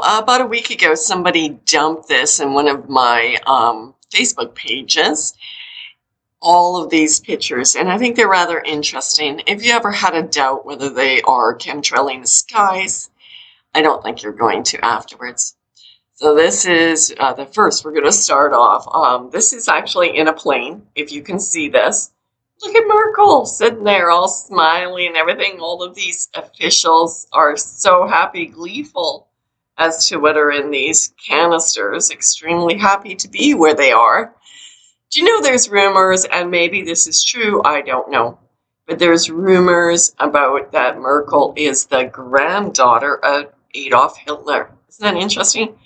about a week ago, somebody dumped this in one of my Facebook pages, all of these pictures, and I think they're rather interesting. If you ever had a doubt whether they are chemtrailing the skies, I don't think you're going to afterwards. So this is the first. We're going to start off. This is actually in a plane, if you can see this. Look at Merkel sitting there all smiling and everything. All of these officials are so happy, gleeful as to what are in these canisters, extremely happy to be where they are. Do you know there's rumors, and maybe this is true, I don't know, but there's rumors about that Merkel is the granddaughter of Adolf Hitler. Isn't that interesting?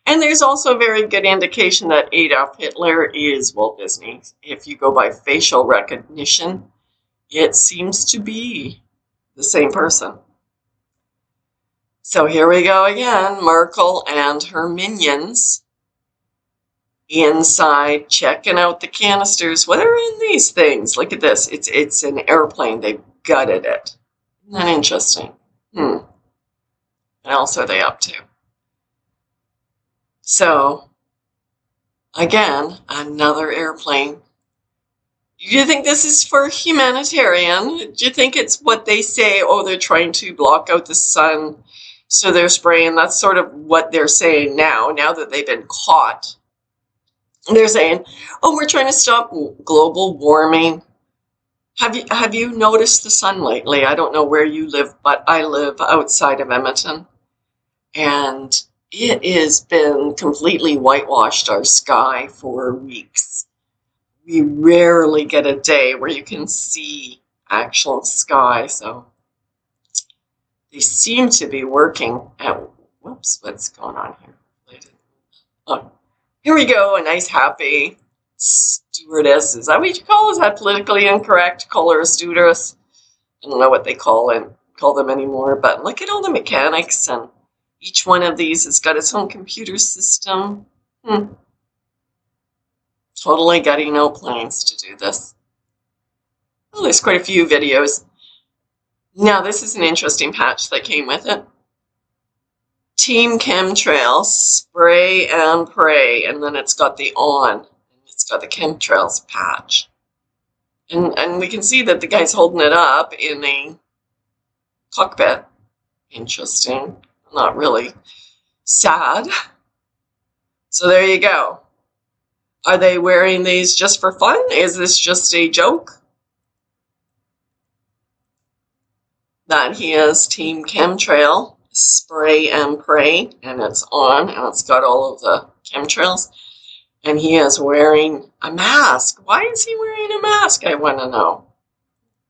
And there's also a very good indication that Adolf Hitler is Walt Disney. If you go by facial recognition, it seems to be the same person. So here we go again, Merkel and her minions inside checking out the canisters. What are in these things? Look at this. It's an airplane. They've gutted it. Isn't that interesting? What else are they up to? So, again, another airplane. Do you think this is for humanitarian? Do you think it's what they say, oh, they're trying to block out the sun, so they're spraying? That's sort of what they're saying now that they've been caught. They're saying, oh, we're trying to stop global warming. Have you noticed the sun lately? I don't know where you live, but I live outside of Edmonton, and it has been completely whitewashed, our sky, for weeks. We rarely get a day where you can see actual sky, so they seem to be working at, whoops, what's going on here? Oh, here we go, a nice happy stewardess. Is that what you call it? Is that politically incorrect? Call her a stewardess? I don't know what they call them anymore, but look at all the mechanics, and each one of these has got its own computer system. Totally gutting out planes to do this. Well, there's quite a few videos. Now, this is an interesting patch that came with it. Team Chemtrails, spray and pray, and then it's got the on, and it's got the chemtrails patch. And we can see that the guy's holding it up in a cockpit. Interesting. Not really. Sad. So there you go. Are they wearing these just for fun? Is this just a joke? That he is Team Chemtrail, spray and pray, and it's on, and it's got all of the chemtrails, and he is wearing a mask. Why is he wearing a mask, I want to know.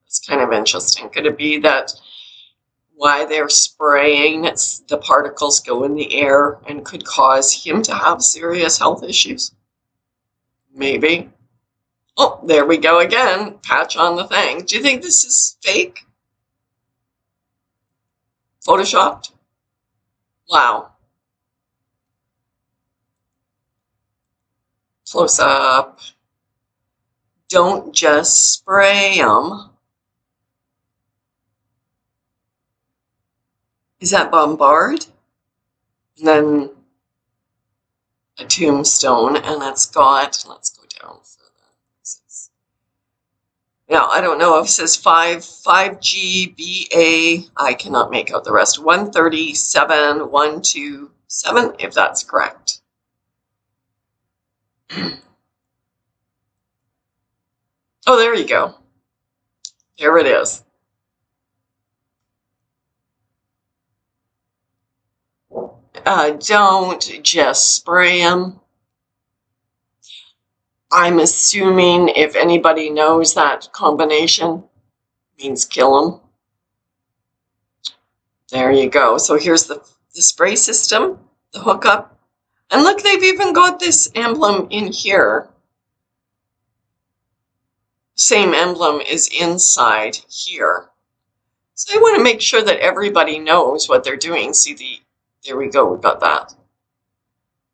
It's kind of interesting. Could it be that why they're spraying, the particles go in the air and could cause him to have serious health issues? Maybe. Oh, there we go again. Patch on the thing. Do you think this is fake? Photoshopped? Wow. Close up. Don't just spray them. Is that bombard? And then a tombstone, and it's got, let's go down further. Now, I don't know if it says 5GBA. I cannot make out the rest. 137127, if that's correct. Oh, there you go. There it is. Don't just spray them. I'm assuming if anybody knows that combination, means kill them. There you go. So here's the spray system, the hookup. And look, they've even got this emblem in here. Same emblem is inside here. So I want to make sure that everybody knows what they're doing. See, there we go, we've got that.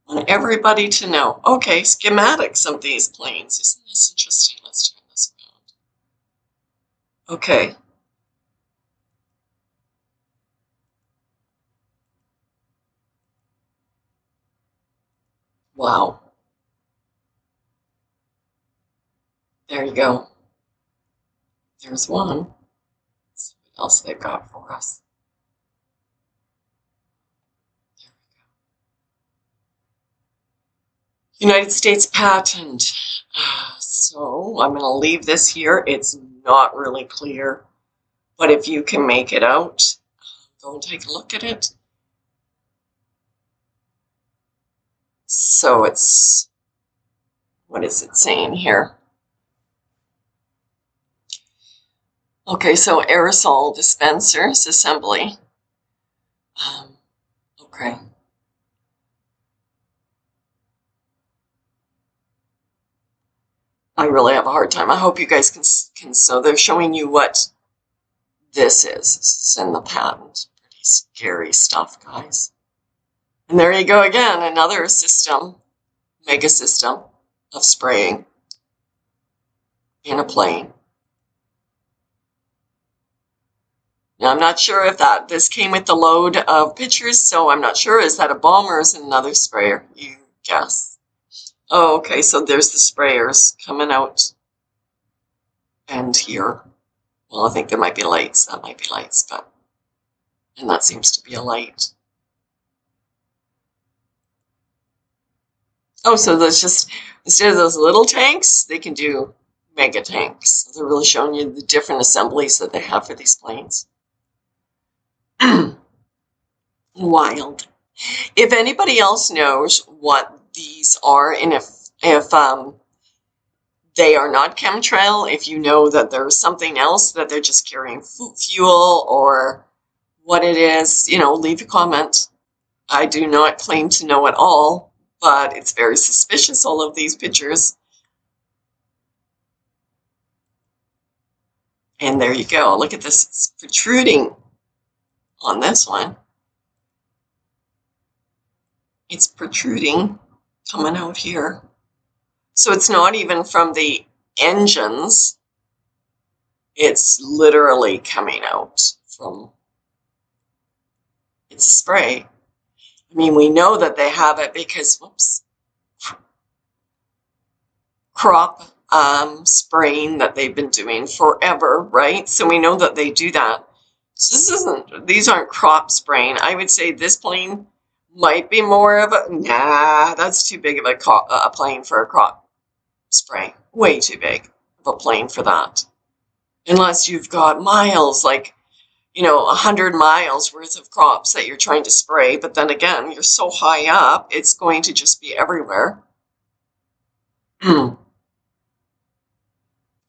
I want everybody to know. Okay, schematics of these planes. Isn't this interesting? Let's turn this around. Okay. Wow. There you go. There's one. Let's see what else they've got for us. There we go. United States patent. So I'm going to leave this here. It's not really clear, but if you can make it out, go and take a look at it. So it's, what is it saying here? Okay, so aerosol dispensers assembly. Okay. I really have a hard time. I hope you guys can. So they're showing you what this is. This is in the patent. Pretty scary stuff, guys. And there you go again, another system, mega system of spraying in a plane. Now, I'm not sure if this came with the load of pictures, so I'm not sure. Is that a bomb or is it another sprayer? You guess. Oh, okay, so there's the sprayers coming out. And here. Well, I think there might be lights. That might be lights, but... And that seems to be a light. Oh, so there's just... Instead of those little tanks, they can do mega tanks. So they're really showing you the different assemblies that they have for these planes. Wild. If anybody else knows what these are, and if they are not chemtrail, if you know that there's something else that they're just carrying fuel or what it is, you know, leave a comment. I do not claim to know it all, but it's very suspicious, all of these pictures. And there you go. Look at this. It's protruding on this one. It's protruding, coming out here. So it's not even from the engines. It's literally coming out from, it's a spray. I mean, we know that they have it because, whoops, crop spraying that they've been doing forever, right? So we know that they do that. So these aren't crop spraying. I would say this plane might be more of a, nah, that's too big of a plane for a crop spray. Way too big of a plane for that. Unless you've got miles, like, you know, 100 miles worth of crops that you're trying to spray. But then again, you're so high up, it's going to just be everywhere. And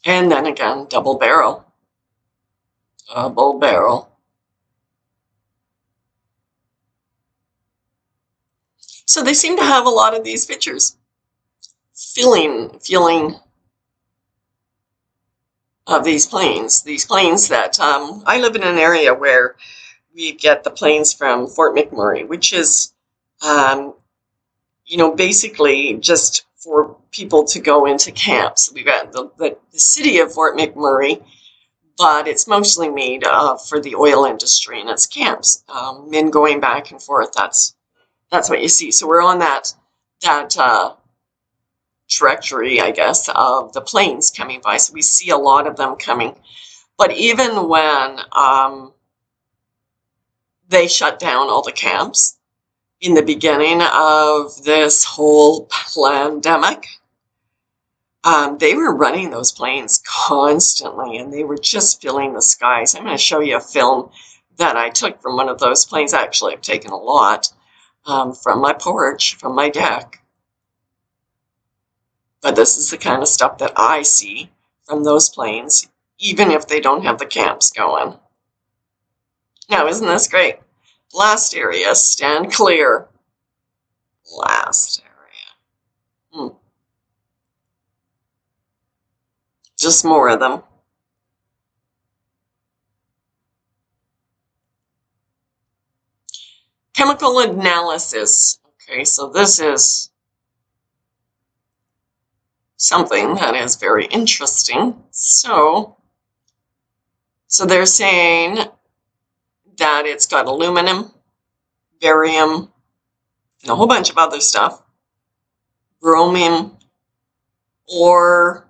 then again, double barrel. Double barrel. So they seem to have a lot of these pictures. Feeling of these planes that I live in an area where we get the planes from Fort McMurray, which is, you know, basically just for people to go into camps. We've got the city of Fort McMurray, but it's mostly made for the oil industry, and it's camps, men going back and forth. That's what you see. So we're on that trajectory, I guess, of the planes coming by. So we see a lot of them coming. But even when they shut down all the camps in the beginning of this whole pandemic, they were running those planes constantly, and they were just filling the skies. I'm going to show you a film that I took from one of those planes. Actually, I've taken a lot from my porch, from my deck. But this is the kind of stuff that I see from those planes, even if they don't have the camps going. Now, isn't this great? Blast area, stand clear. Blast area. Just more of them. Chemical analysis. Okay, so this is something that is very interesting. So they're saying that it's got aluminum, barium, and a whole bunch of other stuff. bromine, or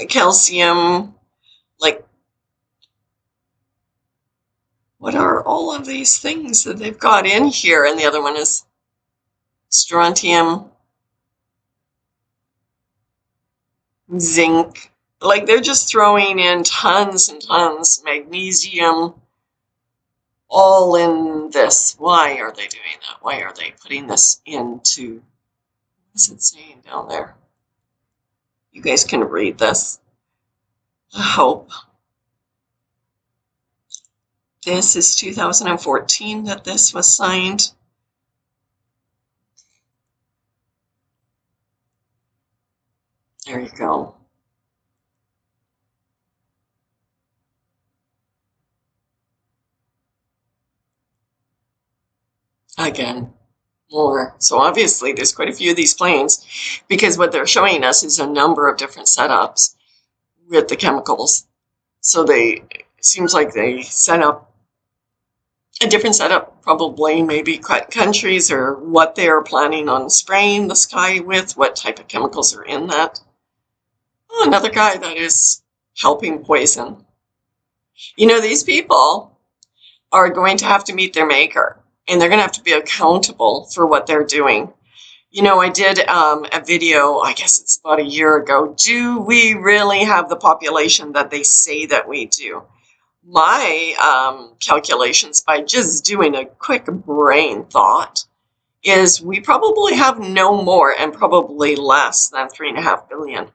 calcium. Like, what are all of these things that they've got in here? And the other one is strontium, zinc. Like, they're just throwing in tons and tons, magnesium, all in this. Why are they doing that? Why are they putting this into, what's it saying down there? You guys can read this, I hope. This is 2014 that this was signed. There you go. Again, more. So obviously there's quite a few of these planes, because what they're showing us is a number of different setups with the chemicals. So it seems like they set up a different setup, probably maybe countries, or what they're planning on spraying the sky with, what type of chemicals are in that. Oh, another guy that is helping poison. You know, these people are going to have to meet their maker, and they're going to have to be accountable for what they're doing. You know, I did a video, I guess it's about a year ago. Do we really have the population that they say that we do? My calculations, by just doing a quick brain thought, is we probably have no more and probably less than 3.5 billion.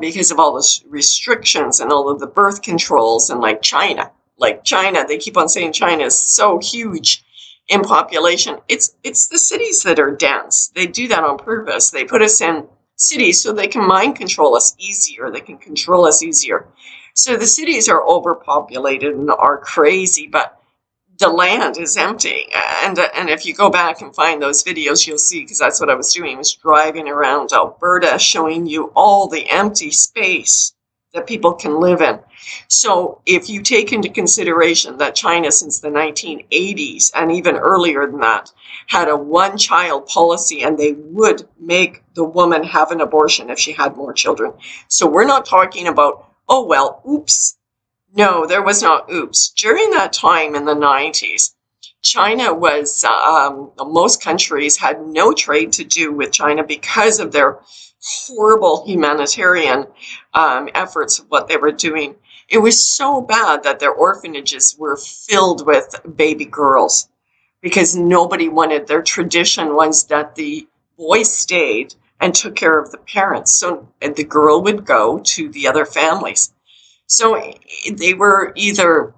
Because of all the restrictions and all of the birth controls, and like China, they keep on saying China is so huge in population. It's the cities that are dense. They do that on purpose. They put us in cities so they can mind control us easier. They can control us easier. So the cities are overpopulated and are crazy, but the land is empty. And if you go back and find those videos, you'll see, because that's what I was doing, was driving around Alberta showing you all the empty space that people can live in. So if you take into consideration that China, since the 1980s and even earlier than that, had a one-child policy, and they would make the woman have an abortion if she had more children. So we're not talking about, oh, well, oops. No, there was not oops. During that time in the 90s, China was, most countries had no trade to do with China because of their horrible humanitarian efforts of what they were doing. It was so bad that their orphanages were filled with baby girls, because nobody wanted. Their tradition was that the boy stayed and took care of the parents. So the girl would go to the other families. So they were either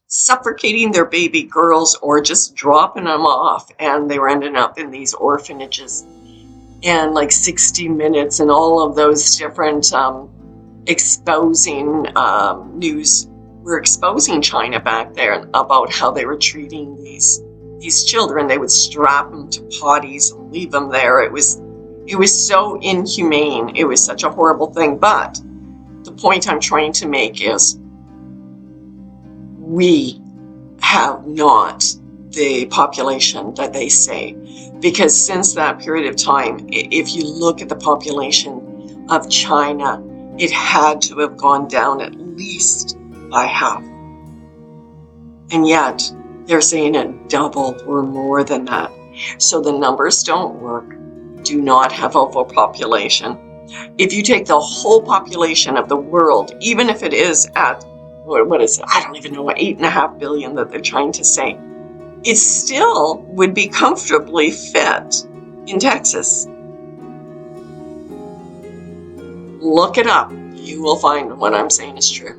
suffocating their baby girls or just dropping them off, and they were ending up in these orphanages. And like 60 Minutes and all of those different exposing news were exposing China back there about how they were treating these children. They would strap them to potties and leave them there. It was so inhumane. It was such a horrible thing. But the point I'm trying to make is, we have not the population that they say, because since that period of time, if you look at the population of China, it had to have gone down at least by half. And yet they're saying it doubled or more than that. So the numbers don't work. Do not have overpopulation. If you take the whole population of the world, even if it is at, what is it? I don't even know, what 8.5 billion that they're trying to say, it still would be comfortably fit in Texas. Look it up. You will find what I'm saying is true.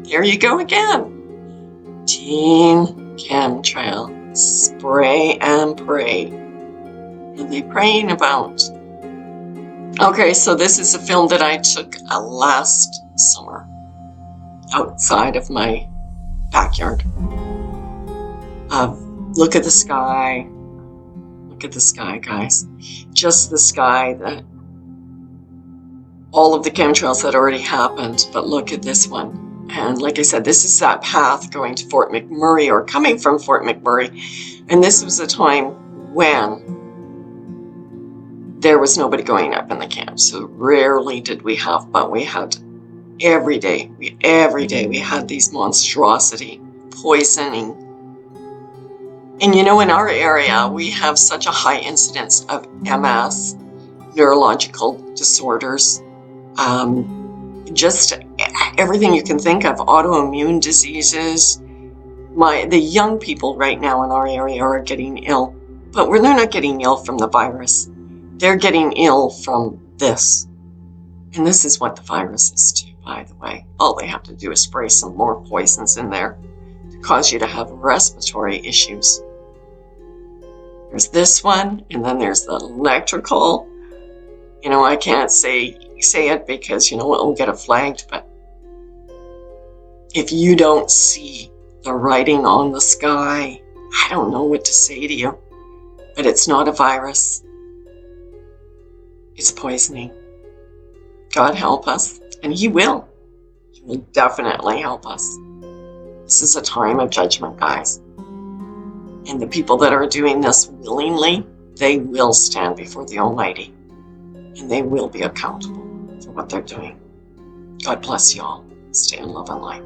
There you go again. Teen chemtrail. Spray and pray. What are they praying about? Okay, so this is a film that I took last summer outside of my backyard. Look at the sky. Look at the sky, guys. Just the sky. All of the chemtrails that already happened, but look at this one. And like I said, this is that path going to Fort McMurray, or coming from Fort McMurray. And this was a time when there was nobody going up in the camp. So rarely did we have, but we had every day we had these monstrosity poisoning. And in our area, we have such a high incidence of MS, neurological disorders, just everything you can think of, autoimmune diseases. The young people right now in our area are getting ill, but they're not getting ill from the virus. They're getting ill from this. And this is what the virus is too, by the way. All they have to do is spray some more poisons in there to cause you to have respiratory issues. There's this one, and then there's the electrical. I can't say it because, it'll get it flagged, but if you don't see the writing on the sky, I don't know what to say to you, but it's not a virus. It's poisoning. God help us, and He will. He will definitely help us. This is a time of judgment, guys. And the people that are doing this willingly, they will stand before the Almighty, and they will be accountable for what they're doing. God bless you all. Stay in love and light.